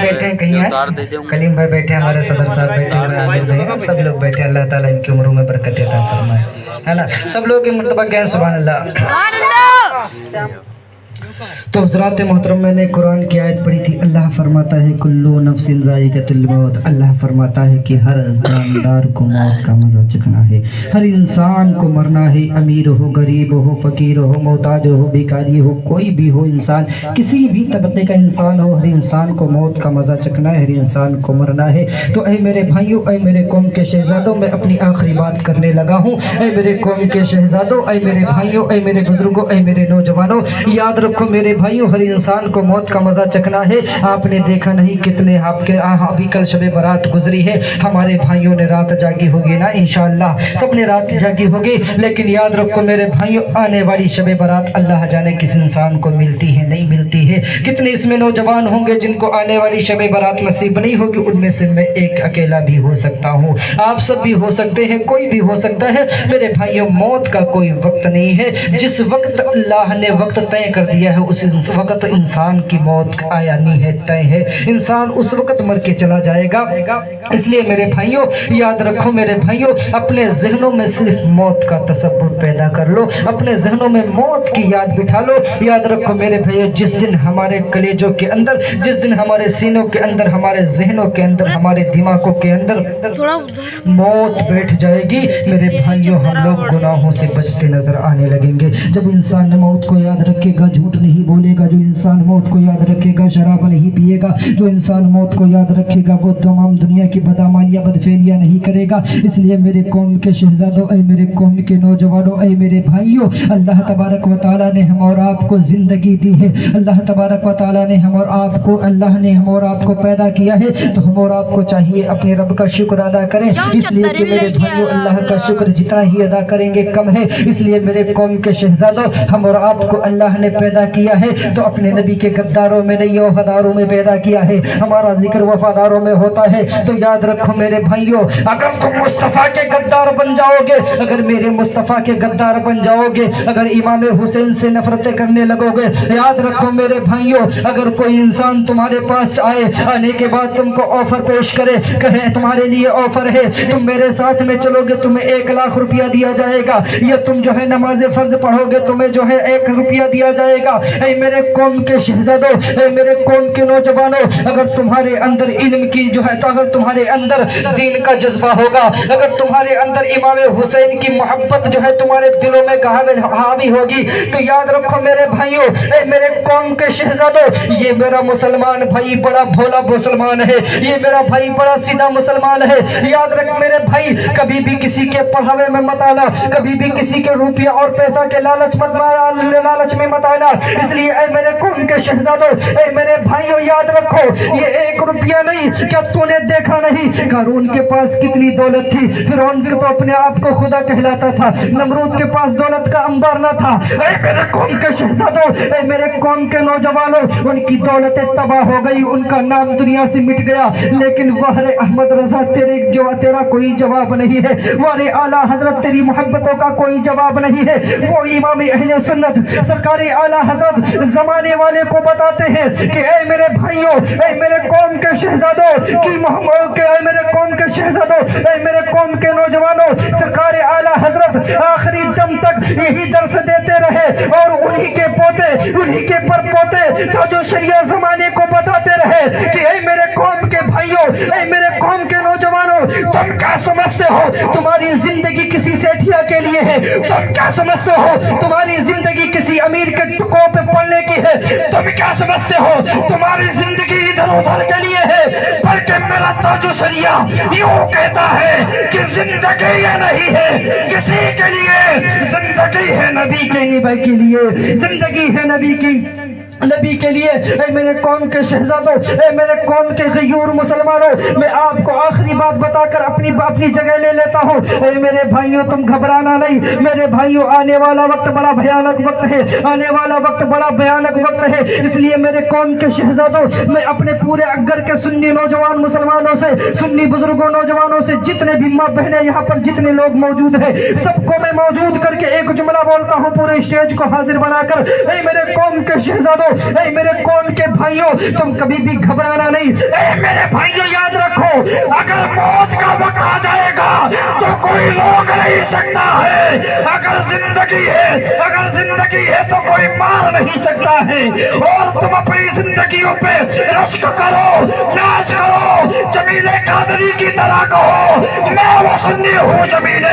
बैठे हैं कहीं हैं, कलीम भाई बैठे हैं, हमारे सदर साहब बैठे हुए हैं, आमिर भाई, सब लोग बैठे हैं। अल्लाह ताला इनकी उम्रों में बरकत अता फरमाए, है ना। सब लोग की मर्तबा कहें सुभान अल्लाह। तो हज़रात मोहतरम, मैंने कुरान की आयत पढ़ी थी। अल्लाह फरमाता है कुल्लु नफ्सिन ज़ाइक़तुल मौत। अल्लाह फरमाता है कि हर जानदार को मौत का मज़ा चखना है, हर इंसान को मरना है। अमीर हो, गरीब हो, फ़कीर हो, मोहताज हो, भिखारी हो, कोई भी हो इंसान, किसी भी तबके का इंसान हो, हर इंसान को मौत का मज़ा चखना है, हर इंसान को मरना है। तो ऐ मेरे भाइयों, ऐ मेरे कौम के शहज़ादों, मैं अपनी आखिरी बात करने लगा हूँ। ऐ मेरे कौम के शहज़ादों, ऐ मेरे भाइयों, ऐ मेरे बुजुर्गों, ऐ मेरे नौजवानों, याद रखो मेरे भाइयों, हर इंसान को मौत का मज़ा चखना है। आपने देखा नहीं कितने आपके अभी कल शबे बारात गुजरी है, हमारे भाइयों ने रात जागी होगी ना, इंशाअल्लाह सबने रात जागी होगी। लेकिन याद रखो मेरे भाइयों, आने वाली शबे बारात अल्लाह जाने किस इंसान को मिलती है, नहीं मिलती है। कितने इसमें नौजवान होंगे जिनको आने वाली शबे बारात नसीब नहीं होगी, उनमें से मैं एक अकेला भी हो सकता हूँ, आप सब भी हो सकते हैं, कोई भी हो सकता है। मेरे भाइयों, मौत का कोई वक्त नहीं है। जिस वक्त अल्लाह ने वक्त तय कर दिया है, उस वक्त इंसान की मौत आयानी है, तय है। इंसान उस वक्त मर के चला जाएगा। इसलिए मेरे भाइयों, याद रखो मेरे भाइयों, अपने जहनों में सिर्फ मौत का तसव्वुर पैदा कर लो, अपने जहनों में मौत की याद बिठा लो। याद रखो मेरे भाइयों, जिस दिन हमारे कलेजों के अंदर, जिस दिन हमारे सीनों के अंदर, हमारे जहनों के अंदर, हमारे दिमागों के अंदर मौत बैठ जाएगी, मेरे भाइयों, हम लोग गुनाहों से बचते नजर आने लगेंगे। जब इंसान मौत को याद रखेगा, झूठ नहीं बोलेगा, जो इंसान मौत को याद रखेगा शराब नहीं पिएगा, जो इंसान मौत को याद रखेगा वो तमाम दुनिया की बदअमालियां बदफेलियां नहीं करेगा। इसलिए मेरे कौम के शहजादों, ऐ मेरे कौम के नौजवानों, ऐ मेरे भाइयों, अल्लाह तबारक व तआला ने हम और आपको जिंदगी दी है, अल्लाह तबारक व तआला ने हम और आपको, अल्लाह ने हम और आपको पैदा किया है, तो हम और आपको चाहिए अपने रब का शुक्र अदा करें। इसलिए कि मेरे भाइयों, अल्लाह का शुक्र जितना ही अदा करेंगे कम है। इसलिए मेरे कौम के शहजादों, हम और आपको अल्लाह ने पैदा किया है तो अपने नबी के गद्दारों में नहीं, वफादारों में पैदा किया है। हमारा जिक्र वफादारों में होता है। तो याद रखो मेरे भाइयों, अगर तुम मुस्तफ़ा के गद्दार बन जाओगे, अगर मेरे मुस्तफ़ा के गद्दार बन जाओगे, अगर इमाम हुसैन से नफरतें करने लगोगे, याद रखो मेरे भाइयों, अगर कोई इंसान तुम्हारे पास आए, आने के बाद तुमको ऑफर पेश करे, कहे तुम्हारे लिए ऑफर है, तुम मेरे साथ में चलोगे, तुम्हें 1 लाख रुपया दिया जाएगा, या तुम जो है नमाज फर्ज पढ़ोगे, तुम्हें जो है 1 रुपया दिया जाएगा। ऐ मेरे कौम के शहजादों, ऐ मेरे कौम के नौजवानों, अगर तुम्हारे अंदर इल्म की जो है, तो अगर तुम्हारे अंदर दीन का जज्बा होगा, अगर तुम्हारे अंदर इमाम हुसैन की मोहब्बत जो है तुम्हारे दिलों में हावी होगी, तो याद रखो मेरे भाइयों, ऐ मेरे कौम के शहजादों, ये मेरा मुसलमान भाई बड़ा भोला मुसलमान है, ये मेरा भाई बड़ा सीधा मुसलमान है। याद रख मेरे भाई, कभी भी किसी के पढ़ावे में मत आना, कभी भी किसी के रुपया और पैसा के लालच में मत आना। इसलिए ऐ मेरे कौम के शहजादों, ऐ मेरे भाइयों, याद रखो, ये 1 रुपया नहीं, क्या तूने देखा नहीं कारून के पास कितनी दौलत थी, फिरौन तो अपने आप को खुदा कहलाता था, नमरूद के पास दौलत का अंबार न था। ऐ मेरे कौम के शहजादों, ऐ मेरे कौम के नौजवानों, उनकी दौलतें तबाह हो गई, उनका नाम दुनिया से मिट गया, लेकिन वारे अहमद रजा तेरा कोई जवाब नहीं है, वारे आला हजरत तेरी मोहब्बतों का कोई जवाब नहीं है। वो इमाम अहले सुन्नत सरकारी आला हजरत जमाने वाले को बताते हैं कि ऐ मेरे भाइयों, ऐ मेरे कौम के शहजादों की मोहम्मद के, ऐ मेरे कौम के शहजादों, ऐ मेरे कौम के नौजवानों, सरकार आला हजरत आखिरी दम तक यही दर्स देते रहे और उन्हीं के पोते, उन्हीं के परपोते ताजो शरिया जमाने को बताते रहे कि ऐ मेरे कौम के भाइयों, ऐ मेरे कौम के नौजवानों, तुम क्या समझते हो तुम्हारी जिंदगी किसी सेठिया के लिए है? तुम क्या समझते हो तुम्हारी जिंदगी किसी अमीर के टुकड़ों पे पड़ने की है? तुम क्या समझते हो तुम्हारी जिंदगी इधर उधर के लिए है? बल्कि मेरा ताजो शरिया यूं कहता है कि जिंदगी ये नहीं है किसी के लिए, जिंदगी है नबी के निभाई के लिए, जिंदगी है नबी के लिए। ऐ मेरे कौम के शहजादों, ऐ मेरे कौम के गयूर मुसलमानों, मैं आपको आखिरी बात बताकर अपनी जगह ले लेता हूँ। ऐ मेरे भाइयों, तुम घबराना नहीं मेरे भाइयों, आने वाला वक्त बड़ा भयानक वक्त है, आने वाला वक्त बड़ा भयानक वक्त है। इसलिए मेरे कौम के शहजादों, मैं अपने पूरे अगर के सुन्नी नौजवान मुसलमानों से, सुन्नी बुजुर्गों नौजवानों से, जितने भी माँ बहनें यहाँ पर जितने लोग मौजूद हैं, सबको मैं मौजूद करके एक जुमला बोलता हूँ पूरे स्टेज को हाजिर बनाकर। ऐ मेरे कौम के शहजादों, اے میرے قوم کے بھائیوں تم کبھی بھی گھبرانا نہیں. اے میرے بھائیوں یاد رکھو اگر موت کا وقت آ جائے گا تو کوئی روک نہیں سکتا ہے. اگر زندگی ہے تو کوئی مار نہیں سکتا ہے. اور تم اپنی زندگیوں پہ رشک کرو, ناز کرو, جمیل قادری کی طرح کہو میں وہ سنی ہوں جمیل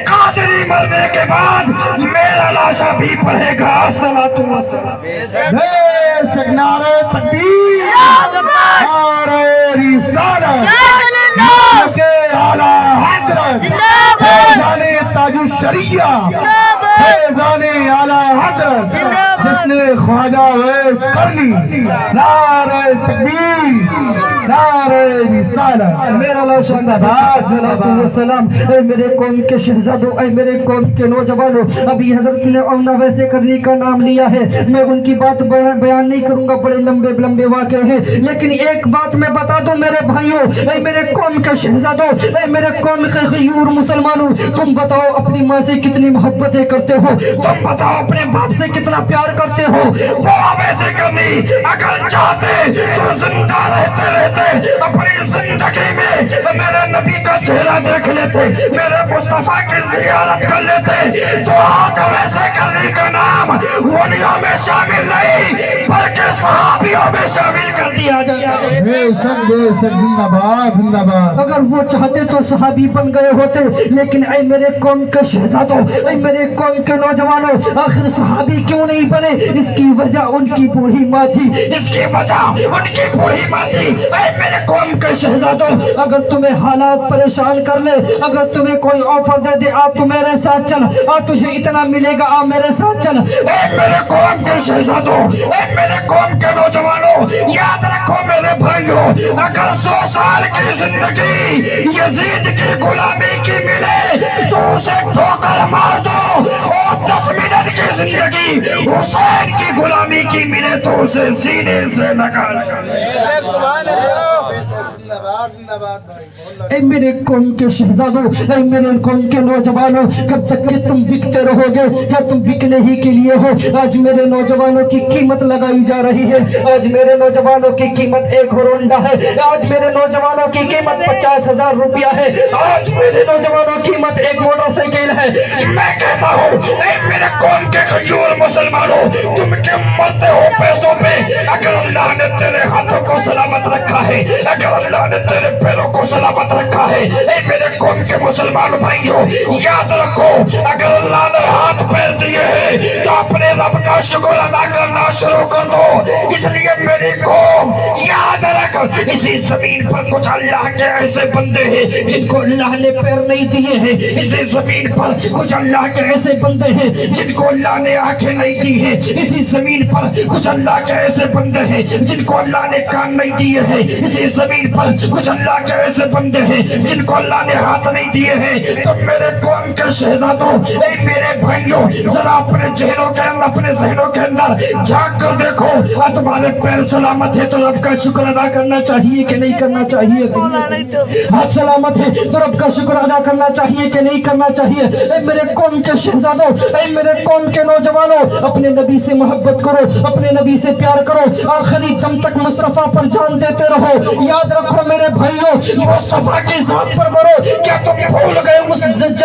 قادری مرنے کے بعد میرا لاشا بھی پڑھے گا. الصلاۃ والسلام. بے شک نعرہ تکبیر, نعرہ رسالت, کے اعلیٰ حضرت فیضان تاج الشریعہ, فیضان اعلیٰ حضرت جشن خواجہ ویس کرنی. نعرہ تکبیر, نعرہ رسالت. میرا لاشا الصلاۃ والسلام. اے میرے قوم کے شہزادوں, اے میرے قوم کے نوجوانوں, ابھی حضرت نے اونا ویسے کرنی کا نام لیا ہے. میں ان کی بات بیان نہیں کروں گا, بڑے لمبے واقعے ہیں, لیکن ایک بات میں بتا دوں میرے بھائیوں, اے میرے قوم کے شہزادوں, اے میرے قوم کے غیور مسلمانوں, تم بتاؤ اپنی ماں سے کتنی محبتیں کرتے ہو, تم بتاؤ اپنے باپ سے کتنا پیار کرتے ہو. وہ ویسے کرنی اگر چاہتے تو زندہ رہتے اپنی زندگی میں میرے نبی کا چہرہ دیکھ لیتے, میرے مصطفیٰ کی زیارت کر لیتے. تو آج ویسے کرنی کا نام ولیوں میں شامل نہیں بلکہ صحابیوں میں شامل کر دیا جاتا ہے. بے شک زندہ باد, زندہ باد. اگر وہ چاہتے تو صحابی بن گئے ہوتے, لیکن اے میرے قوم کے شہزادوں, اے میرے قوم کے نوجوانوں, آخر صحابی کیوں نہیں بنے؟ اس کی وجہ ان کی بوڑھی ماں تھی, اس کی وجہ ان کی بوڑھی ماں تھی. اے میرے قوم کے شہزادوں, اگر تمہیں حالات پریشان کر لے, اگر تمہیں کوئی آفر دے دے, آ تو میرے ساتھ چل, آ تجھے اتنا ملے گا, آ میرے ساتھ چل. اے میرے قوم کے شہزادوں, اے میرے قوم کے نوجوانوں, یاد رکھو میرے بھائیوں, اگر 100 سال کی زندگی یزید کی غلامی کی ملے تو اسے ٹھوکر مار دو, اور 10 منٹ کی زندگی حسین کی غلامی کی ملے تو اسے سینے سے لگا. اے میرے قوم کے شہزادوں, اے میرے قوم کے نوجوانوں, کب تک کہ تم بکتے رہو گے؟ کیا تم بکنے ہی کے لیے ہو؟ آج میرے نوجوانوں کی قیمت لگائی جا رہی ہے, آج میرے نوجوانوں کی قیمت 1 ہونڈا ہے, آج میرے نوجوانوں کی قیمت 50,000 روپیہ ہے, آج میرے نوجوانوں کی قیمت 1 موٹر سائیکل ہے. میں کہتا ہوں اے میرے قوم کے غیور مسلمانوں, تم کیوں مرتے ہو پیسوں پہ؟ اگر اللہ نے تیرے ہاتھوں کو سلامت رکھا ہے, اگر اللہ نے تیرے پیروں کو سلامت رکھا ہے, اے میرے قوم کے مسلمان بھائیوں یاد رکھو, اگر اللہ نے ہاتھ پیر دیے ہیں تو اپنے رب کا شکر ادا کرنا شروع کر دو. اس لیے میری قوم یاد رکھ, اسی زمین پر کچھ اللہ کے ایسے بندے ہیں جن کو اللہ نے پیر نہیں دیے ہیں, اسی زمین پر کچھ اللہ کے ایسے بندے ہیں جن کو اللہ نے آنکھیں نہیں دی ہیں, اسی زمین پر کچھ اللہ کے ایسے بندے ہیں جن کو اللہ نے کان نہیں دیے ہیں, اسی زمین پر کچھ اللہ کے ایسے بندے ہیں جن کو اللہ نے ہاتھ نہیں دیے ہیں. تو میرے قوم کے شہزادوں, اے میرے بھائیوں, ذرا اپنے چہروں کے اندر, اپنے ذہنوں کے اندر جھانک کر دیکھو, تمہارے پیر سلامت ہے تو رب کا شکر ادا کرنا چاہیے کہ نہیں کرنا چاہیے؟ ہاتھ سلامت ہے تو رب کا شکر ادا کرنا چاہیے کہ نہیں کرنا چاہیے؟ اے میرے قوم کے شہزادوں, اے میرے قوم کے نوجوانوں, اپنے نبی سے محبت کرو, اپنے نبی سے پیار کرو, آخری دم تک مصطفیٰ پر جان دیتے رہو. یاد رکھو میرے بھائیوں, مصطفیٰ کی ذات پر مرو. کیا تم بھول گئے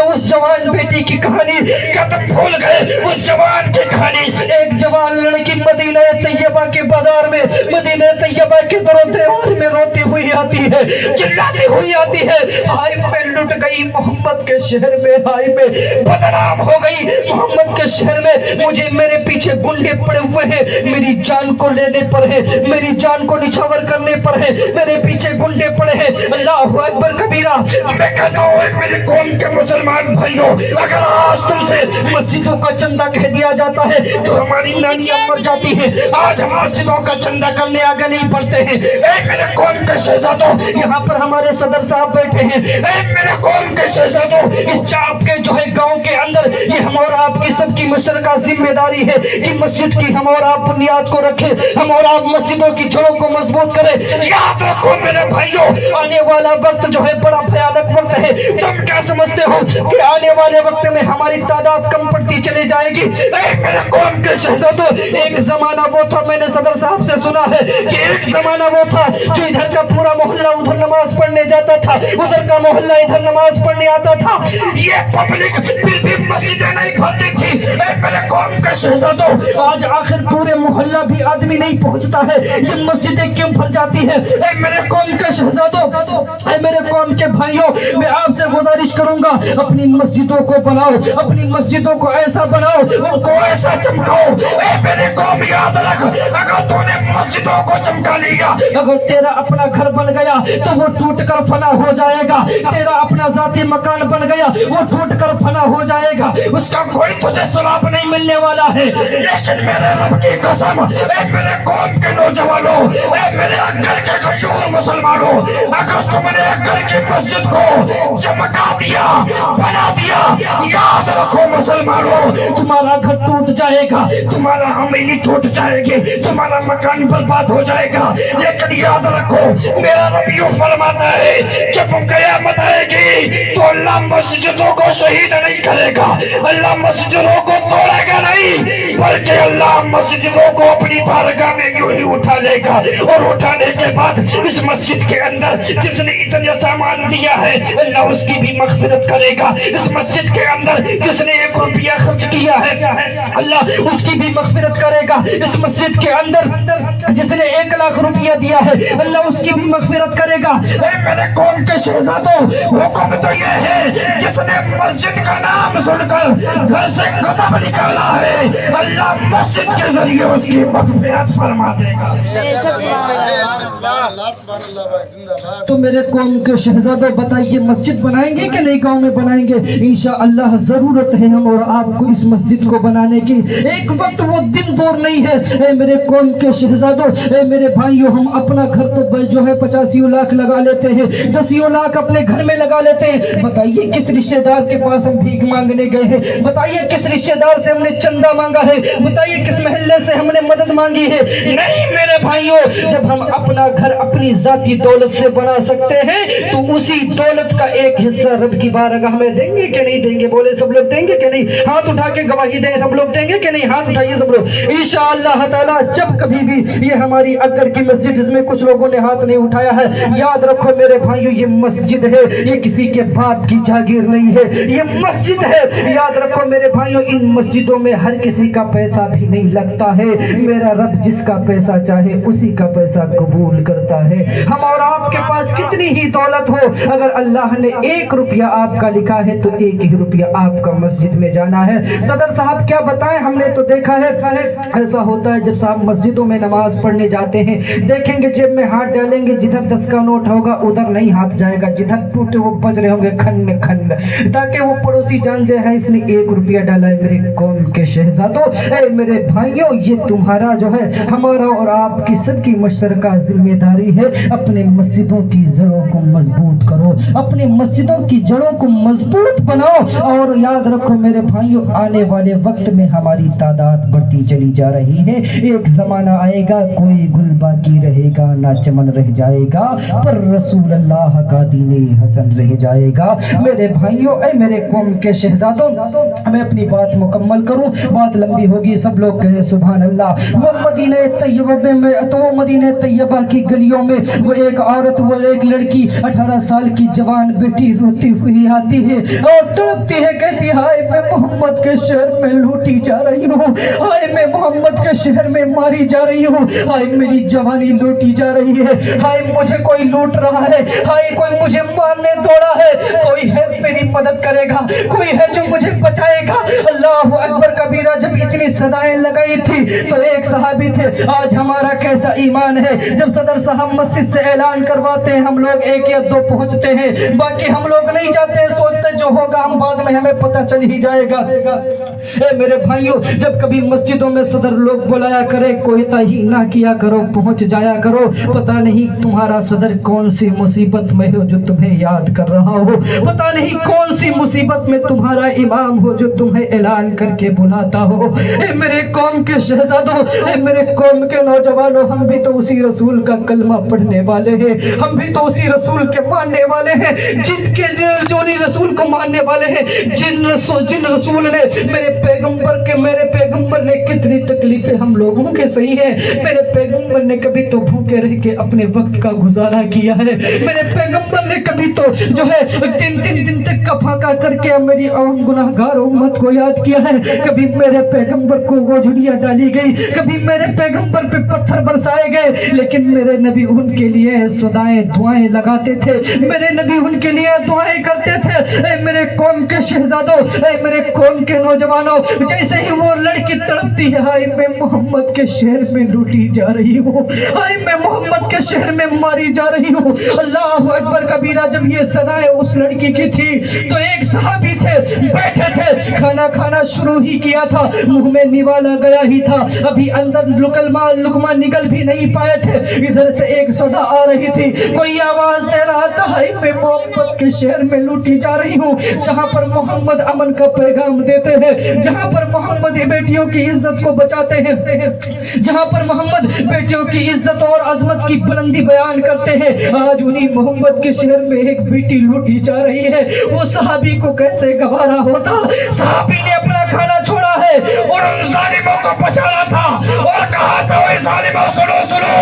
اس جوان بیٹی کی کہانی؟ کیا تم بھول گئے اس جوان کی کہانی؟ ایک جوان لڑکی مدینہ طیبہ کے بازار میں, مدینہ طیبہ کے در و دیوار میں روتی ہوئی آتی ہے, چلاتی ہوئی آتی ہے, ہائے میں لٹ گئی محمد کے شہر میں, ہائے میں بدنام ہو گئی محمد کے شہر میں, مجھے میرے پیچھے گنڈے پڑے ہوئے ہیں, میری جان کو لینے پر ہے, میری جان کو نچھاور کرنے پر ہے, میرے پیچھے گنڈے پڑے ہیں. اللہ اکبر کبیرہ. میں کہتا ہوں میری قوم کے مسلمان بھائیوں, اگر آج تم سے مسجدوں کا چندہ کہہ دیا جاتا ہے تو ہماری نانیاں مر جاتی ہیں. آج ہم مسجدوں کا چندہ کرنے آگے نہیں بڑھتے ہیں. اے میرے قوم کے شہزادوں, یہاں پر ہمارے صدر صاحب بیٹھے ہیں, اے میرے قوم کے شہزادوں, اس چاپ کے جو ہے گاؤں کے اندر یہ ہم اور آپ کی سب کی مشترکہ ذمہ داری ہے کہ مسجد کی ہم اور آپ بنیاد کو رکھیں, ہم اور آپ مسجدوں کی جڑوں کو مضبوط کریں. یاد رکھو میرے भाइयों, आने वाला वक्त जो है बड़ा भयानक वक्त है। तुम क्या समझते हो कि आने वाले वक्त में हमारी तादाद कम पड़ती चली जाएगी? मेरे कौम के शहजादों, एक जमाना वो था, मैंने सदर साहब से सुना है कि एक जमाना वो था जो इधर का पूरा मोहल्ला उधर नमाज पढ़ने जाता था, उधर का मोहल्ला इधर नमाज पढ़ने आता था। ये पब्लिक फिर भी मस्जिदें नहीं भरती थी। मेरे कौम के शहजादों, आज आखिर पूरे मोहल्ला भी आदमी नहीं पहुंचता है, ये मस्जिदें क्यों भर जाती है? मेरे कौम के शहजादों, मेरे कौम के भाइयों, मैं आपसे गुजारिश करूंगा, अपनी मस्जिदों को बनाओ, अपनी मस्जिदों को ऐसा बनाओ, उनको ऐसा चमकाओ। मेरे कौम, याद रख, अगर तूने मस्जिदों को चमका लिया, अगर तेरा अपना घर बन गया तो वो टूट कर फना हो जाएगा। तेरा अपना जाती मकान बन गया, वो टूट कर फना हो जाएगा, उसका कोई तुझे सवाब नहीं मिलने वाला है। लेकिन मेरे रब की कसम, मेरे कौम के नौजवानों, मेरे अक्कर के खजूर मुसलमानों, अगर तुमने अक्कर की मस्जिद को चमका दिया, बना दिया, याद रखो मुसलमानों, तुम्हारा घर टूट जाएगा, तुम्हारा हवेली टूट जाएगी, तुम्हारा मकान बर्बाद हो जाएगा। लेकिन याद रखो, मेरा रब यूं फरमाता है, जब क़यामत आएगी तो अल्लाह मस्जिदों को शहीद नहीं करेगा, अल्लाह मस्जिदों को तोड़ेगा नहीं, बल्कि अल्लाह मस्जिदों को अपनी बारगाह में यूं ही उठा लेगा। और उठाने के बाद इस मस्जिद के अंदर जिसने इतना सामान दिया है, अल्लाह उसकी भी मग़फ़िरत करेगा। इस मस्जिद के अंदर जिसने 1 रुपया खर्च किया है, अल्लाह उसकी भी मग़फ़िरत करेगा। इस मस्जिद के अंदर जिसने 1 लाख रुपया दिया है, अल्लाह उसकी भी मग़फ़िरत करेगा। मेरे कौम के शहजादों, हुक्म तो ये है, जिसने मस्जिद का नाम सुनकर घर से कदम निकाला है, अल्लाह मस्जिद के जरिए उसकी मग़फ़िरत फरमा देगा। तो मेरे कौम के शहजादों, बताइए मस्जिद बनाएंगे कि नहीं? गांव में बनाएंगे इंशाअल्लाह। जरूरत है हम और आपको इस मस्जिद को बनाने की। एक वक्त वो दिन दूर नहीं है मेरे कौम के शहजादों, मेरे भाइयों, हम अपना घर तो जो है 85 लाख लगा लेते हैं, 10 लाख अपने घर में लगा लेते हैं। बताइए किस रिश्तेदार के पास हम भीख मांगने गए हैं? बताइए किस रिश्तेदार से हमने चंदा मांगा है? बताइए किस महल्ले से हमने मदद मांगी है? नहीं मेरे भाइयों, जब हम अपना घर अपनी जाती दौलत से बना सकते हैं तो उसी दौलत का एक हिस्सा रब की बारगाह में देंगे कि नहीं देंगे? बोले सब लोग देंगे कि नहीं? हाथ उठा के गवाही दें, सब लोग देंगे कि नहीं? हाथ उठाइए सब लोग। इंशाअल्लाह ताला जब कभी भी ये हमारी अगर की मस्जिद, इसमें कुछ लोगों ने हाथ नहीं उठाया है, याद रखो मेरे भाइयों, ये मस्जिद है, ये किसी के बाप की जागीर नहीं है, ये मस्जिद है। याद रखो मेरे भाइयों, इन मस्जिदों में हर किसी का पैसा भी नहीं लगता है। मेरा रब जिसका पैसा चाहे उसी का पैसा कबूल करता है। हम और आपके पास कितनी ही दौलत हो, अगर अल्लाह ने 1 रुपया आपका लिखा है तो 1 ही रुपया आपका मस्जिद में जाना है। सदर साहब क्या बताएं, हमने तो देखा है ऐसा होता है जब साहब मस्जिदों में नमाज पढ़ने जाते हैं, देखेंगे जेब में हाथ डालेंगे, जिधर 10 का नोट होगा उधर नहीं हाथ जाएगा, जिधर टूटे वो बज रहे होंगे खंड खंड, ताकि वो पड़ोसी जान जाए है इसने 1 रुपया डाला है। मेरे कौम के शहजादों, मेरे भाइयों, ये तुम्हारा जो है, हमारा और आपकी सबकी मुश्तरका जिम्मेदारी है। अपने मस्जिदों की जड़ों को मजबूत करो, अपनी मस्जिदों की जड़ों को मजबूत बनाओ। और याद रखो मेरे भाइयों, आने वाले वक्त में हमारी तादाद बढ़ती चली जा रही है। एक जमाना आएगा कोई गुल बाकी रहेगा ना चमन रह जाएगा, पर रसूल अल्लाह का दीने हसन रह जाएगा। मेरे भाइयों, मेरे कौम के शहजादों, मैं अपनी बात मुकम्मल करूं, बात लंबी होगी, सब लोग कहें सुभान अल्लाह। वो मदीने तैयबा में, तो वो मदीने तैयबा की गलियों में वो एक औरत, वो एक लड़की 18 साल की जवान बेटी रोती हुई आती है और तड़पती है, कहती है हाय मैं मोहम्मद के शहर में लूटी जा रही हूँ, हाय मैं मोहम्मद के शहर में मारी जा रही हूँ, हाय मेरी जवानी लूटी जा रही है, हाय मुझे कोई लूट रहा है, हाय कोई मुझे मारने दौड़ा है, कोई है मेरी मदद करेगा, कोई है जो मुझे बचाएगा। अल्लाह अकबर कबीरा। जब इतनी सदाएं लगाई थी तो एक सहाबी थे, आज हमारा कैसा ईमान है, जब सदर साहब मस्जिद से ऐलान करवाते हैं हम लोग 1 या 2 पहुंचते हैं, बाकी हम लोग नहीं जाते हैं, सोचते जो होगा हम बाद में हमें पता चल ही जाएगा। मेरे भाइयों, जब कभी मस्जिदों में सदर लोग बुलाया करे, कोयता ही ना किया करो, पहुंच जाया करो। पता नहीं तुम्हारा सदर कौन सी मुसीबत में हो जो तुम्हें याद कर रहा हो, पता नहीं कौन सी मुसीबत में तुम्हारा इमाम हो जो तुम्हें ऐलान करके बुलाता हो। मेरे कौम के शहजादों, मेरे कौम के नौजवानों, हम भी तो उसी रसूल का कलमा पढ़ने वाले हैं, हम भी भी तो उसी रसूल के मानने वाले हैं जिनके जो नहीं रसूल को मानने वाले हैं। जिन रसूल ने मेरे पैगंबर ने कितनी तकलीफें हम लोगों के सही है। मेरे पैगंबर ने कभी तो भूखे रह के अपने वक्त का गुजारा किया है। मेरे पैगंबर ने कभी तो जो है 3 दिन तक कफाका करके मेरी गुनाहगार उम्मत को याद किया है। कभी मेरे पैगंबर को गोझड़ियां डाली गई, कभी मेरे पैगंबर पे पत्थर बरसाए गए, लेकिन मेरे नबी उनके लिए सदाएं दुआएं लगाते थे। मेरे नबी उनके लिए दुआएं करते थे। ऐ मेरे कौम के शहजादों, ऐ मेरे कौम के नौजवानों, जैसे ही वो लड़की तड़पती है, हाय मैं मोहम्मद के शहर में लूटी जा रही हूँ, हाय मैं मोहम्मद के शहर में मारी जा रही हूँ। अल्लाह अकबर कबीरा। जब ये सदाएं उस लड़की की थी तो एक सहाबी थे, बैठे थे, खाना खाना शुरू ही किया था, मुंह में निवाला गया ही था, अभी अंदर लुकमा निकल भी नहीं पाए थे। इधर से एक सदा आ रही थी, कोई आवाज दे रहा था, हाय मैं मोहम्मद के शहर में लूटी जा रही हूँ, जहाँ पर मोहम्मद अमन का पैगाम देते हैं, जहाँ पर मोहम्मद बेटियों की इज्जत को बचाते हैं, जहाँ पर मोहम्मद बेटियों की इज्जत और अजमत की बुलंदी बयान करते हैं। आज उन्हीं मोहम्मद के शहर में एक बेटी लूटी जा रही है। वो सहाबी को कैसे गवारा होता। सहाबी ने अपना खाना छोड़ा है और उन जालिमों को बचाना था और कहा था, ओए जालिमों सुनो सुनो,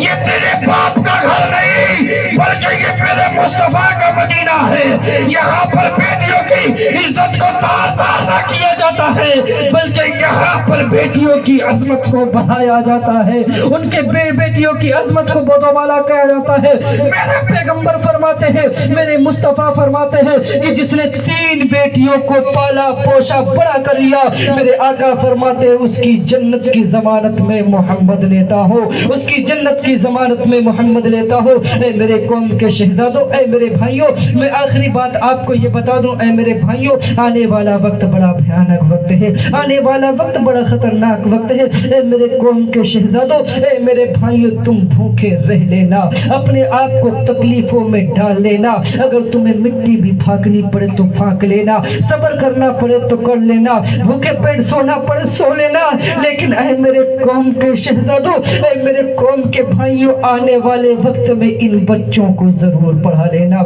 ये तेरे बाप का घर नहीं बल्कि ये मेरे मुस्तफा का मदीना है। यहाँ पर बेटियों की इज्जत को तार तार ना किया जाता है, बल्कि यहाँ पर बेटियों की अजमत को बढ़ाया जाता है, उनके बेटियों की अजमत को बोदोबाला किया जाता है। मेरे पैगंबर फरमाते हैं, मेरे मुस्तफा फरमाते हैं कि जिसने 3 बेटियों को पाला पोषा बड़ा कर लिया, मेरे आका फरमाते हैं उसकी जन्नत की जमानत में मोहम्मद लेता हो, उसकी जन्नत की जमानत में मोहम्मद लेता हो। ऐ मेरे कौम के शहजादों, ऐ मेरे भाइयों, मैं आखिरी बात आपको ये बता दूं, ऐ मेरे भाइयों, आने वाला वक्त बड़ा भयानक वक्त है, आने वाला वक्त बड़ा खतरनाक वक्त है। ऐ मेरे कौम के शहजादों, ऐ मेरे भाइयों, तुम भूखे रह लेना, अपने आप को तकलीफों में डाल लेना, अगर तुम्हें मिट्टी भी फाकनी पड़े तो फाक लेना, सब्र करना पड़े तो कर लेना, भूखे पेट सोना पड़े सो लेना, लेकिन ऐ मेरे कौम के शहजादों, ऐ मेरे कौम के भाइयों, आने वाले वक्त में इन बच्चों को जरूर पढ़ा लेना,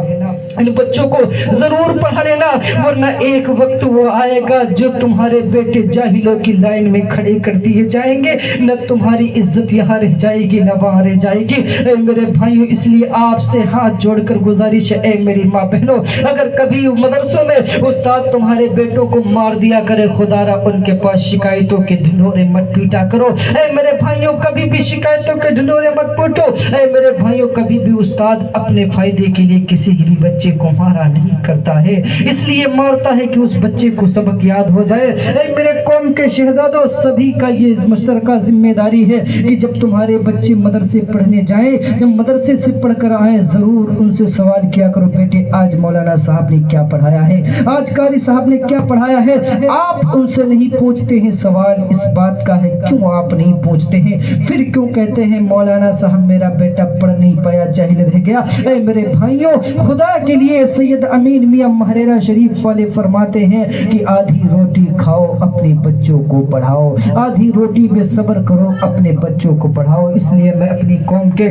इन बच्चों को जरूर पढ़ा लेना, वरना एक वक्त वो आएगा जो तुम्हारे बेटे जाहिलों की लाइन में खड़े कर दिए जाएंगे, न तुम्हारी इज्जत यहाँ रह जाएगी न वहाँ रह जाएगी। ऐ मेरे भाइयों, इसलिए आपसे हाथ जोड़कर गुजारिश है, ऐ मेरी माँ बहनों, अगर कभी मदरसों में उस्ताद तुम्हारे बेटों को मार दिया करे, खुदारा उनके पास शिकायतों के ढिंढोरे मत पीटा करो। ऐ मेरे भाइयों, कभी भी शिकायतों के ढिंढोरे मत पीटो। ऐ मेरे भाइयों, कभी भी उस्ताद अपने फायदे के लिए किसी भी बच्चे को मारा नहीं करता है, इसलिए मारता है कि उस बच्चे को सबक याद हो जाए। ऐ मेरे कौम के शहजादों, सभी का ये मुश्तरका जिम्मेदारी है कि जब तुम्हारे बच्चे मदरसे पढ़ने जाएं, जब मदरसे से पढ़कर आए, जरूर उनसे सवाल किया करो, बेटे आज मौलाना साहब ने क्या पढ़ाया है, आज कारी साहब ने क्या पढ़ाया है। आप उनसे नहीं पूछते हैं, सवाल इस बात का है क्यों आप नहीं पूछते हैं, फिर क्यों कहते हैं मौलाना साहब मेरा बेटा पढ़ नहीं पाया, जाहिल रह गया। ऐ मेरे भाइयों, खुदा के लिए सैयद अमीन मियां महरेरा शरीफ वाले फरमाते हैं कि आधी रोटी खाओ, अपने बच्चों को पढ़ाओ, आधी रोटी में सब्र करो, अपने बच्चों को पढ़ाओ। इसलिए मैं अपनी कौम के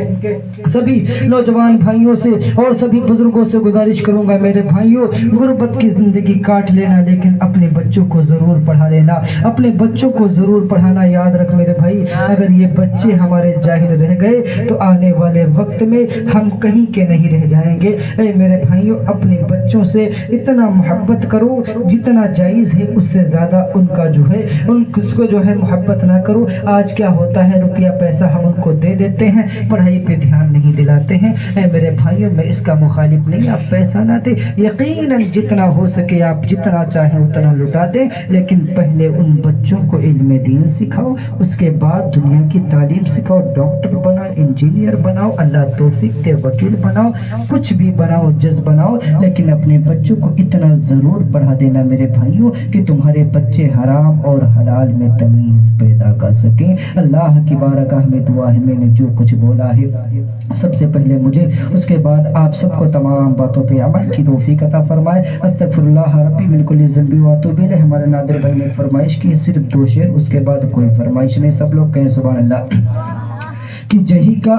सभी नौजवान भाइयों से और सभी बुजुर्गों से गुजारिश करूंगा, मेरे भाइयों, गुर्बत की जिंदगी काट लेना, लेकिन अपने बच्चों को जरूर पढ़ा लेना, अपने बच्चों को जरूर पढ़ाना। याद रख मेरे भाई, अगर ये बच्चे हमारे जाहिल रह गए तो आने वाले वक्त में हम कहीं के नहीं रह जाएंगे। ऐ मेरे भाइयों, अपने बच्चों से इतना मोहब्बत करो जितना जायज़ है, उससे ज़्यादा उनका जो है उनको जो है मोहब्बत ना करो। आज क्या होता है, रुपया पैसा हम उनको दे देते हैं, पढ़ाई पे ध्यान नहीं दिलाते हैं। ऐ मेरे भाइयों, मैं इसका मुखालिफ नहीं, आप पैसा ना दे, यकीनन जितना हो सके आप जितना चाहें उतना लुटा दें, लेकिन पहले उन बच्चों को इल्म दीन सिखाओ, उसके बाद दुनिया की तालीम सिखाओ, डॉक्टर बनाओ, इंजीनियर बनाओ, अल्लाह तौफीक दे वकील बनाओ, कुछ भी बनाओ, जज बनाओ, लेकिन अपने बच्चों को इतना ज़रूर पढ़ा देना मेरे भाइयों कि तुम्हारे बच्चे हराम और हलाल में तमीज़ पैदा कर सकें। अल्लाह की बारगाह में दुआ है, मैंने जो कुछ बोला है सबसे पहले मुझे, उसके बाद आप सबको तमाम बातों पे अमल की तौफीक अता फरमाए। अस्तगफिरुल्लाह रब्बी मिन कुल्लि ज़ंबि व अतूबु इलैह। हमारे नादिर भाई ने फरमाइश की सिर्फ 2 शेर, उसके बाद कोई फरमाइश नहीं। सब लोग कहें सुभान अल्लाह। कि जही का